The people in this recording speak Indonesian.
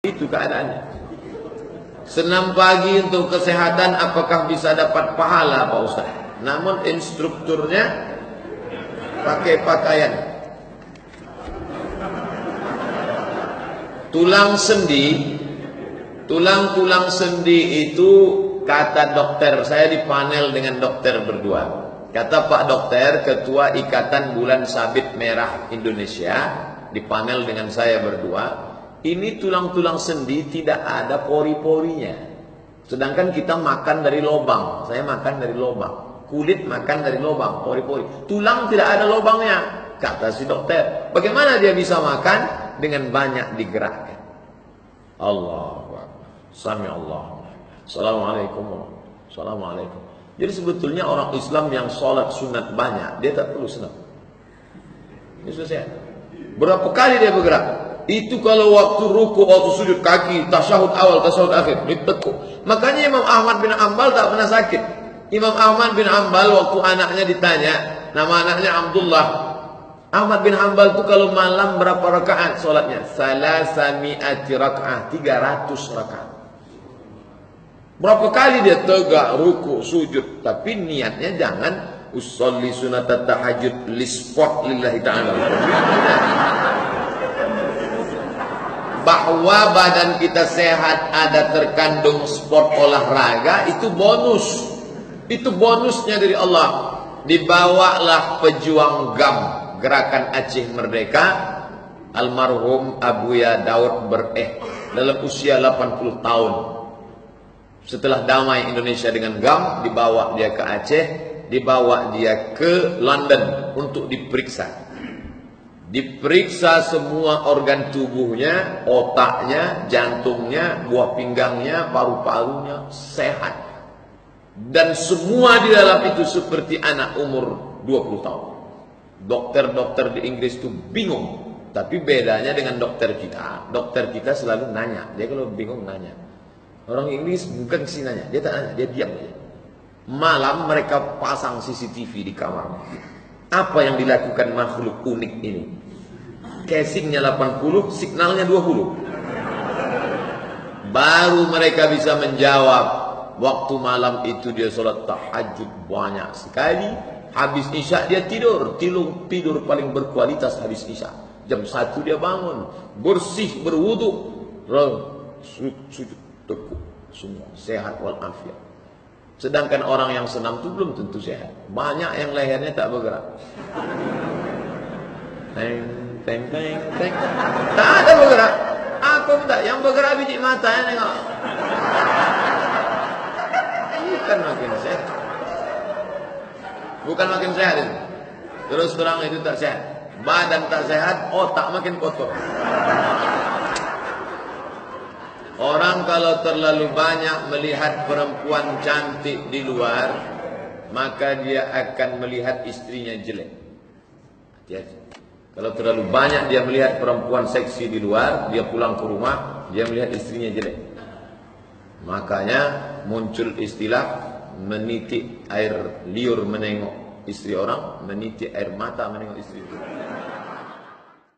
Itu keadaannya. Senam pagi untuk kesehatan, apakah bisa dapat pahala Pak Ustaz? Namun instrukturnya pakai pakaian. Tulang sendi itu kata dokter, saya di panel dengan dokter berdua. Kata Pak Dokter, Ketua Ikatan Bulan Sabit Merah Indonesia, di panel dengan saya berdua, ini tulang-tulang sendi tidak ada pori-porinya. Sedangkan kita makan dari lubang, saya makan dari lubang, kulit makan dari lubang, pori-pori. Tulang tidak ada lubangnya, kata si dokter. Bagaimana dia bisa makan? Dengan banyak digerakkan. Allahu Akbar. Sami Allah. Assalamualaikum. Assalamualaikum. Jadi sebetulnya orang Islam yang sholat sunat banyak, dia tak perlu senam. Ini selesai. Berapa kali dia bergerak? Itu kalau waktu ruku, waktu sujud, kaki, tasyahud awal, tasyahud akhir, ditekuk. Makanya Imam Ahmad bin Hanbal tak pernah sakit. Imam Ahmad bin Hanbal waktu anaknya ditanya, nama anaknya Abdullah. Ahmad bin Hanbal itu kalau malam berapa rakaat sholatnya? Salasami'ati raka'ah, 300 rakaat. Berapa kali dia tegak, ruku, sujud. Tapi niatnya jangan usolli sunat tahajud lispot lillahi ta'ala. Bahwa badan kita sehat ada terkandung sport olahraga, itu bonus. Itu bonusnya dari Allah. Dibawalah pejuang GAM, Gerakan Aceh Merdeka, almarhum Abuya Daud Bereh, dalam usia 80 tahun. Setelah damai Indonesia dengan GAM, dibawa dia ke Aceh, dibawa dia ke London untuk diperiksa. Diperiksa semua organ tubuhnya, otaknya, jantungnya, buah pinggangnya, paru-parunya sehat. Dan semua di dalam itu seperti anak umur 20 tahun. Dokter-dokter di Inggris itu bingung. Tapi bedanya dengan dokter kita. Dokter kita selalu nanya. Dia kalau bingung nanya. Orang Inggris bukan sih nanya. Dia tak nanya, dia diam aja. Malam mereka pasang CCTV di kamar. Apa yang dilakukan makhluk unik ini? Casingnya 80, signalnya 20. Baru mereka bisa menjawab. Waktu malam itu dia sholat tahajud banyak sekali. Habis isya dia tidur. Tidur paling berkualitas habis isya. Jam 1 dia bangun. Bersih, berwudu. Sujud, tekuk. Semua sehat walafiat. Sedangkan orang yang senam itu belum tentu sehat. Banyak yang lehernya tak bergerak. Teng, teng, teng, teng. Tak ada bergerak. Aku tak. Yang bergerak biji mata ya tengok. Bukan makin sehat. Bukan makin sehat itu. Terus terang itu tak sehat. Badan tak sehat, otak makin kotor. Orang kalau terlalu banyak melihat perempuan cantik di luar, maka dia akan melihat istrinya jelek. Hati-hati. Kalau terlalu banyak dia melihat perempuan seksi di luar, dia pulang ke rumah, dia melihat istrinya jelek. Makanya muncul istilah menitik air liur menengok istri orang, menitik air mata menengok istri orang.